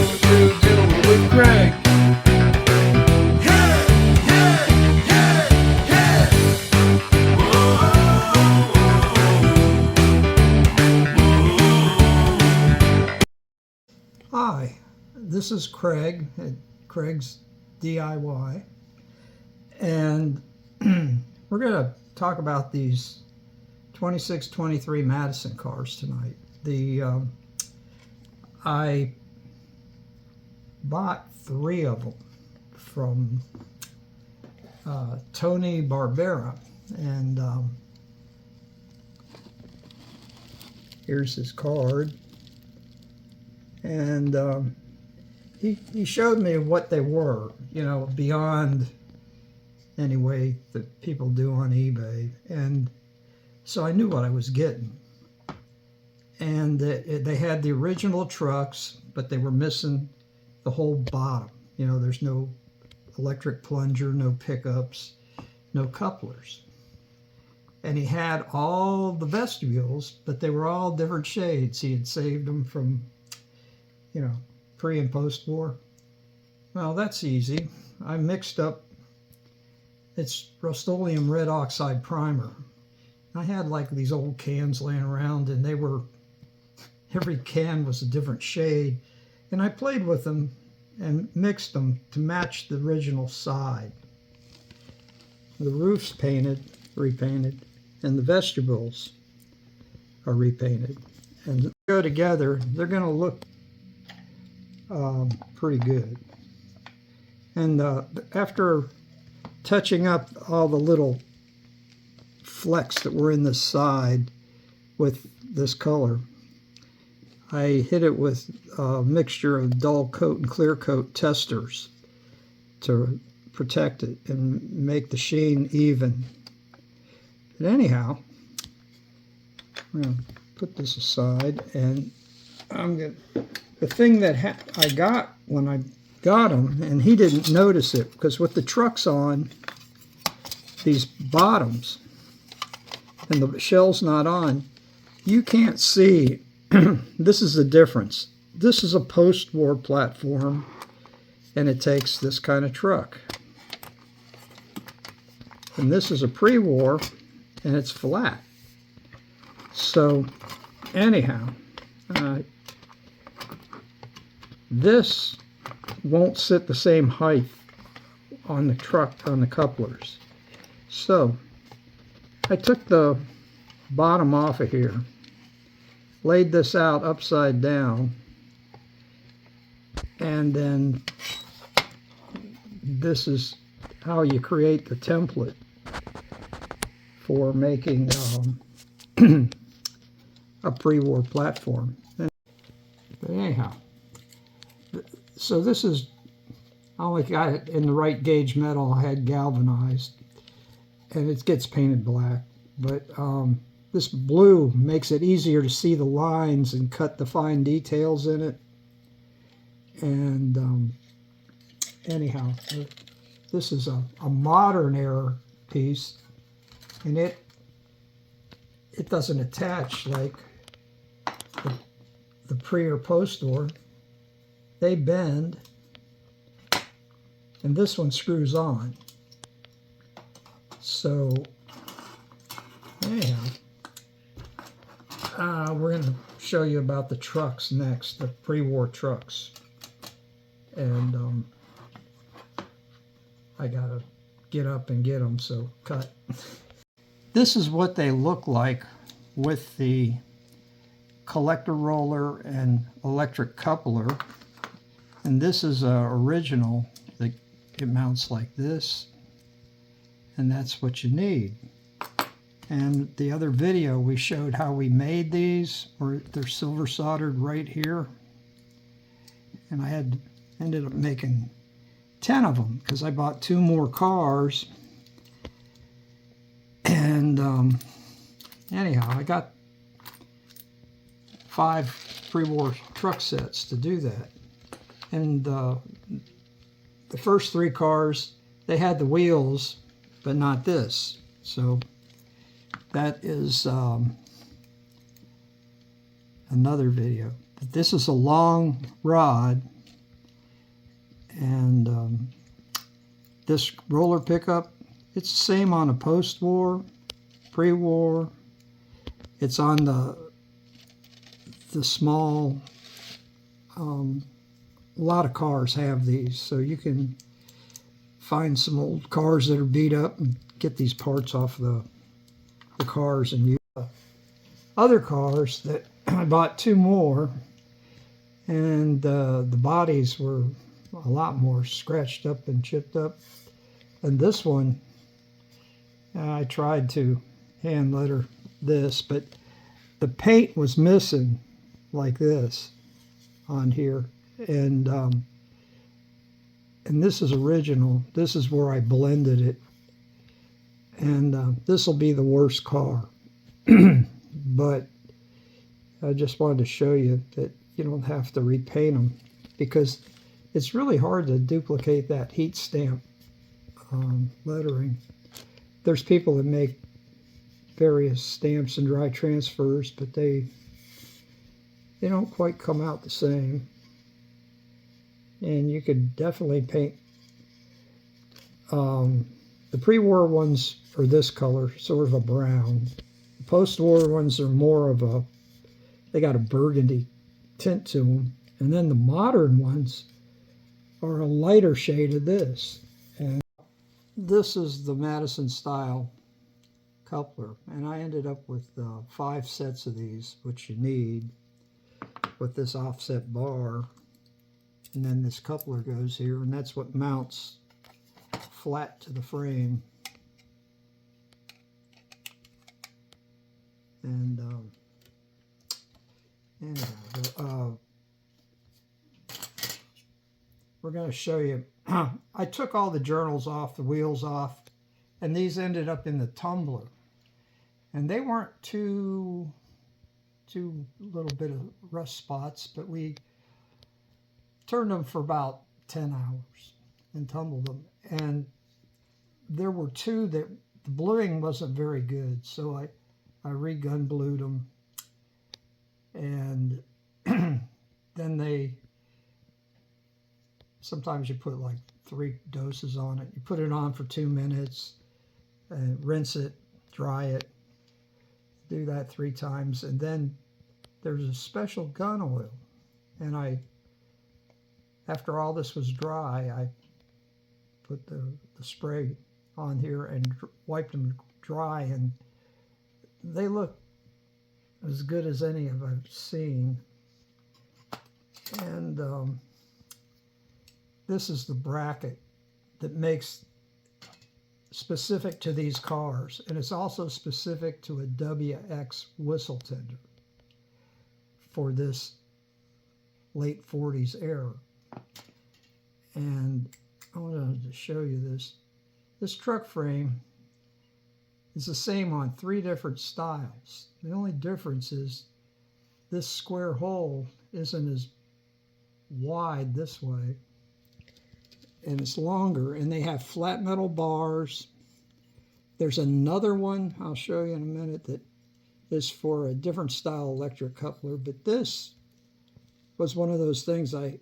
Do with Greg. Hi, this is Craig at Craig's DIY, and we're going to talk about these 2623 Madison cars tonight. I bought 3 of them from Tony Barbera, and here's his card. And he showed me what they were, you know, beyond any way that people do on eBay. And so I knew what I was getting. And they had the original trucks, but they were missing the whole bottom. You know, there's no electric plunger, no pickups, no couplers. And he had all the vestibules, but they were all different shades. He had saved them from, you know, pre and post war. Well, that's easy. I mixed up, it's Rust-Oleum red oxide primer. I had like these old cans laying around, and they were, every can was a different shade, and I played with them and mixed them to match the original side. The roof's painted, repainted, and the vestibules are repainted. And they go together, they're going to look pretty good. And after touching up all the little flecks that were in the side with this color, I hit it with a mixture of dull coat and clear coat testers to protect it and make the sheen even. But anyhow, I'm going to put this aside, and I'm going to, the thing that I got when I got them, and he didn't notice it, because with the trucks on, these bottoms, and the shell's not on, you can't see. This is the difference. This is a post-war platform, and it takes this kind of truck. And this is a pre-war, and it's flat. So, anyhow, this won't sit the same height on the truck, on the couplers. So I took the bottom off of here, laid this out upside down, and then this is how you create the template for making a pre-war platform. But anyhow, so this is, I only got it in the right gauge metal. I had galvanized, and it gets painted black. But this blue makes it easier to see the lines and cut the fine details in it. And anyhow, this is a modern era piece, and it doesn't attach like the pre or post war. They bend, and this one screws on. So anyhow, we're going to show you about the trucks next, the pre-war trucks. And I gotta get up and get them, so cut. This is what they look like with the collector roller and electric coupler. And this is original. It mounts like this, and that's what you need. And the other video we showed how we made these, where they're silver soldered right here. And I ended up making 10 of them because I bought 2 more cars. And anyhow, I got 5 pre-war truck sets to do that. And the first 3 cars, they had the wheels, but not this. So that is another video. But this is a long rod, And this roller pickup, it's the same on a post-war, pre-war. It's on the small, a lot of cars have these, so you can find some old cars that are beat up and get these parts off the cars and use other cars that I bought 2 more, and the bodies were a lot more scratched up and chipped up. And this one, I tried to hand letter this, but the paint was missing like this on here, and this is original. This is where I blended it, and this will be the worst car. But I just wanted to show you that you don't have to repaint them, because it's really hard to duplicate that heat stamp lettering. There's people that make various stamps and dry transfers, but they don't quite come out the same. And you could definitely paint the pre-war ones are this color, sort of a brown. The post-war ones are more of a, they got a burgundy tint to them. And then the modern ones are a lighter shade of this. And this is the Madison style coupler, and I ended up with 5 sets of these, which you need, with this offset bar, and then this coupler goes here, and that's what mounts flat to the frame. And anyhow, we're going to show you. I took all the journals off, the wheels off, and these ended up in the tumbler. And they weren't too little bit of rust spots, but we turned them for about 10 hours and tumbled them. And there were 2 that the bluing wasn't very good, so I re-gun blued them. And then sometimes you put like 3 doses on it. You put it on for 2 minutes and rinse it, dry it. Do that 3 times, and then there's a special gun oil. And after all this was dry, I put the spray on here and wiped them dry, and they look as good as any I've seen. And this is the bracket that makes specific to these cars, and it's also specific to a WX whistle tender for this late 40s era. And I wanted to show you this. This truck frame is the same on 3 different styles. The only difference is this square hole isn't as wide this way, and it's longer, and they have flat metal bars. There's another one I'll show you in a minute that is for a different style electric coupler, but this was one of those things. I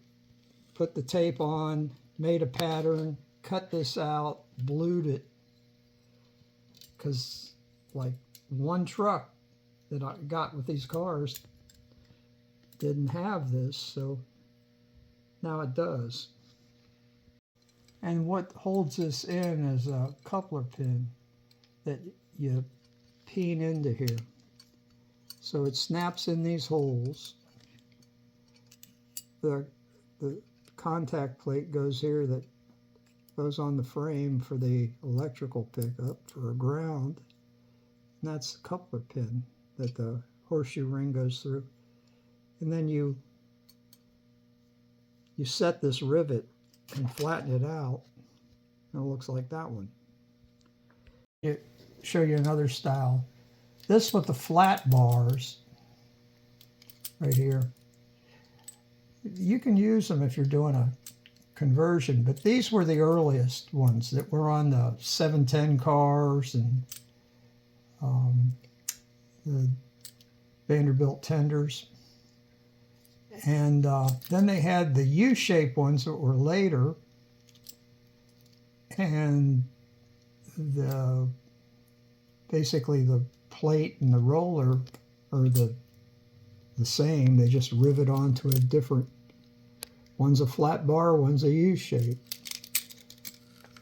put the tape on, made a pattern, cut this out, blued it, because like one truck that I got with these cars didn't have this, so now it does. And what holds this in is a coupler pin that you peen into here. So it snaps in these holes. The contact plate goes here that goes on the frame for the electrical pickup for a ground. And that's the coupler pin that the horseshoe ring goes through. And then you set this rivet and flatten it out, and it looks like that one. Show you another style. This with the flat bars right here. You can use them if you're doing a conversion, but these were the earliest ones that were on the 710 cars and the Vanderbilt tenders. And then they had the U-shaped ones that were later, and basically the plate and the roller are the same. They just rivet onto a different, one's a flat bar, one's a U shape.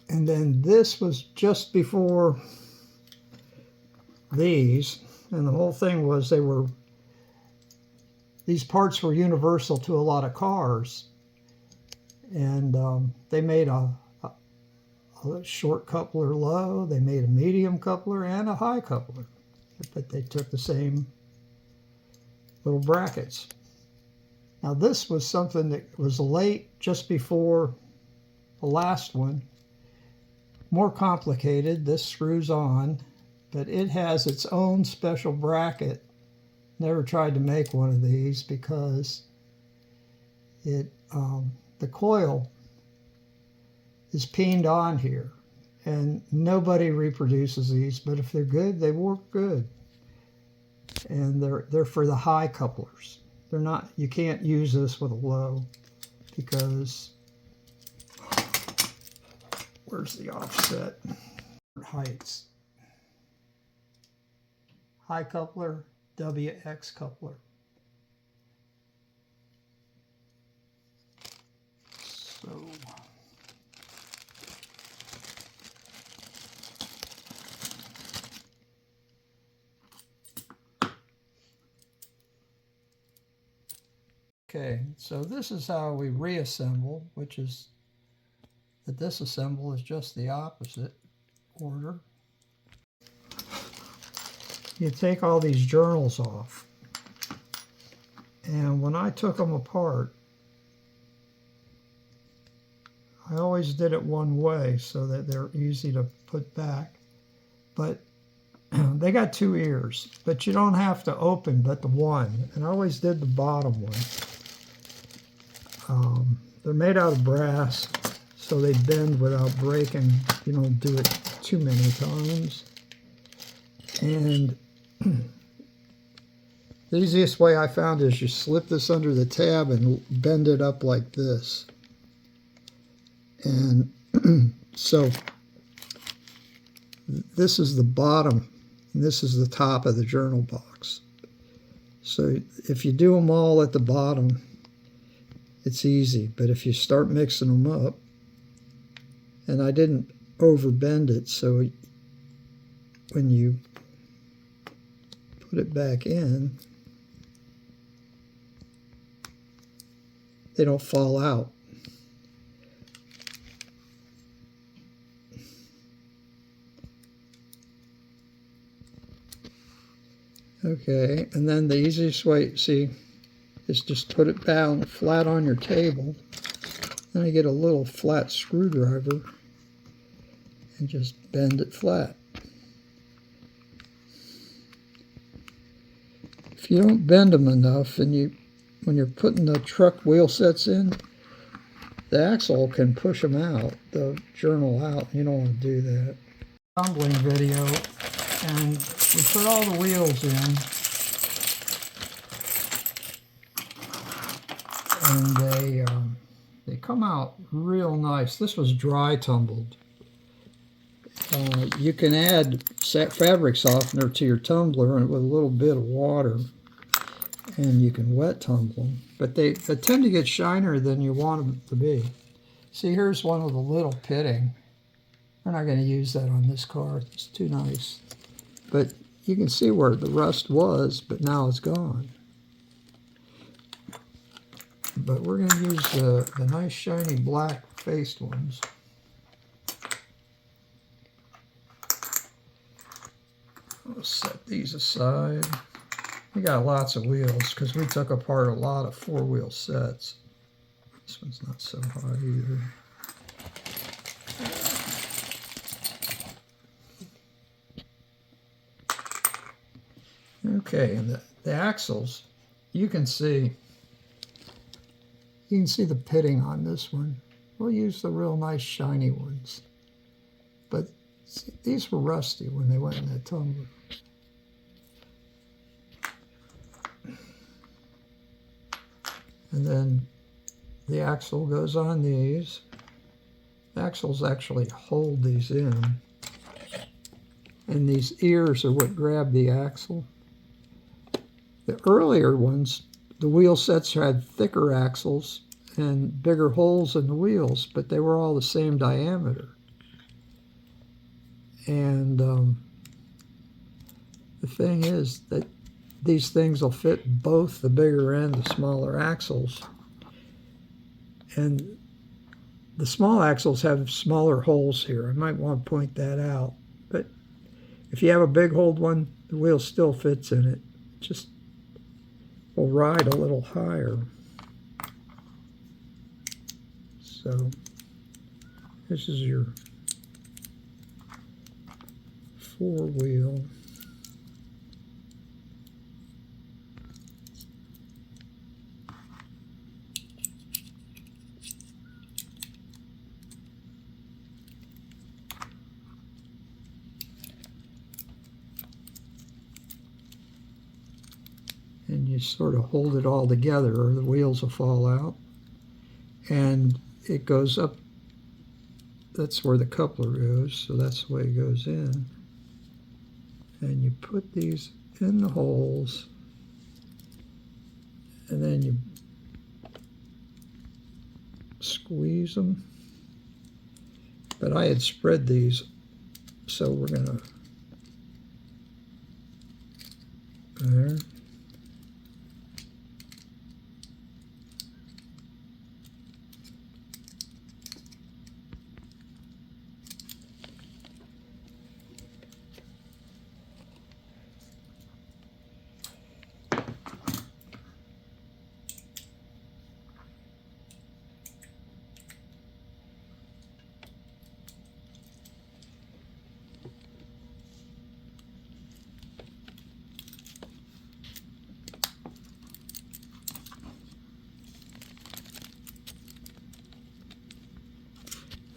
And then this was just before these, and the whole thing was these parts were universal to a lot of cars, and they made a short coupler low, they made a medium coupler and a high coupler, but they took the same little brackets. Now this was something that was late, just before the last one. More complicated. This screws on, but it has its own special bracket. Never tried to make one of these because the coil is peened on here, and nobody reproduces these, but if they're good, they work good. And they're for the high couplers. They're not, you can't use this with a low, because where's the offset? Heights. High coupler, WX coupler. So okay, so this is how we reassemble, which is that disassemble is just the opposite order. You take all these journals off, and when I took them apart, I always did it one way so that they're easy to put back, but they got two ears, but you don't have to open but the one, and I always did the bottom one. They're made out of brass, so they bend without breaking. You don't do it too many times. And the easiest way I found is you slip this under the tab and bend it up like this. And so this is the bottom, and this is the top of the journal box. So if you do them all at the bottom, it's easy, but if you start mixing them up, and I didn't overbend it, so when you put it back in, they don't fall out. Okay, and then the easiest way, see, is just put it down flat on your table. Then I get a little flat screwdriver and just bend it flat. If you don't bend them enough, and when you're putting the truck wheel sets in, the axle can push them out, the journal out. You don't want to do that. Tumbling video, and we put all the wheels in, and they come out real nice. This was dry tumbled. You can add fabric softener to your tumbler and with a little bit of water, and you can wet tumble them. But they tend to get shinier than you want them to be. See, here's one with a little pitting. We're not going to use that on this car. It's too nice. But you can see where the rust was, but now it's gone. But we're going to use the nice shiny black faced ones. We'll set these aside. We got lots of wheels because we took apart a lot of four-wheel sets. This one's not so hot either. Okay, and the axles, you can see the pitting on this one. We'll use the real nice shiny ones. But see, these were rusty when they went in that tumbler. And then the axle goes on these. axles actually hold these in, and these ears are what grab the axle. The earlier ones, the wheel sets had thicker axles and bigger holes in the wheels, but they were all the same diameter. And the thing is that these things will fit both the bigger and the smaller axles. And the small axles have smaller holes here. I might want to point that out. But if you have a big holed one, the wheel still fits in it. Just will ride a little higher. So this is your four-wheel. And you sort of hold it all together or the wheels will fall out. And it goes up, that's where the coupler goes, so that's the way it goes in. And you put these in the holes, and then you squeeze them. But I had spread these, so we're gonna, there.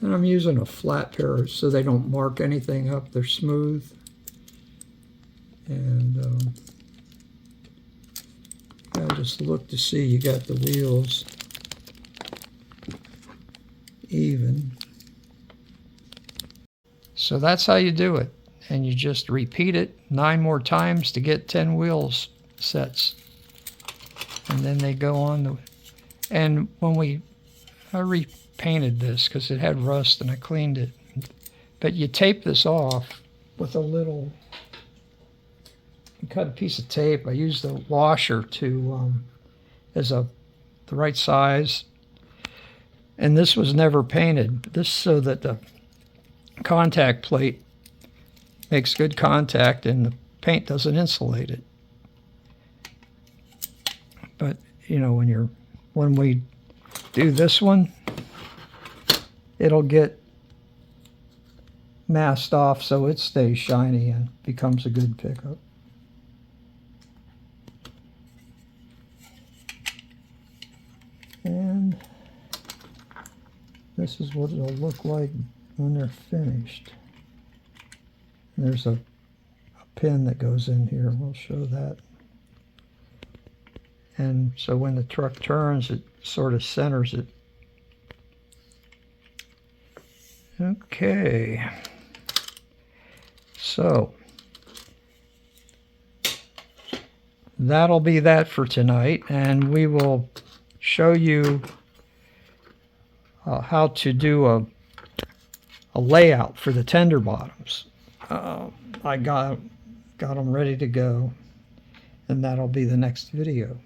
And I'm using a flat pair so they don't mark anything up. They're smooth. And I just look to see you got the wheels even. So that's how you do it. And you just repeat it 9 more times to get 10 wheels sets. And then they go on the, and when I repainted this because it had rust and I cleaned it. But you tape this off with a little, you cut a piece of tape. I used a washer to, the right size. And this was never painted. This so that the contact plate makes good contact and the paint doesn't insulate it. But, you know, when we do this one, it'll get masked off so it stays shiny and becomes a good pickup. And this is what it'll look like when they're finished. And there's a pin that goes in here. We'll show that. And so when the truck turns, it sort of centers it. Okay. So that'll be that for tonight, and we will show you how to do a layout for the tender bottoms. I got them ready to go, and that'll be the next video.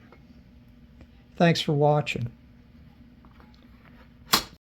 Thanks for watching.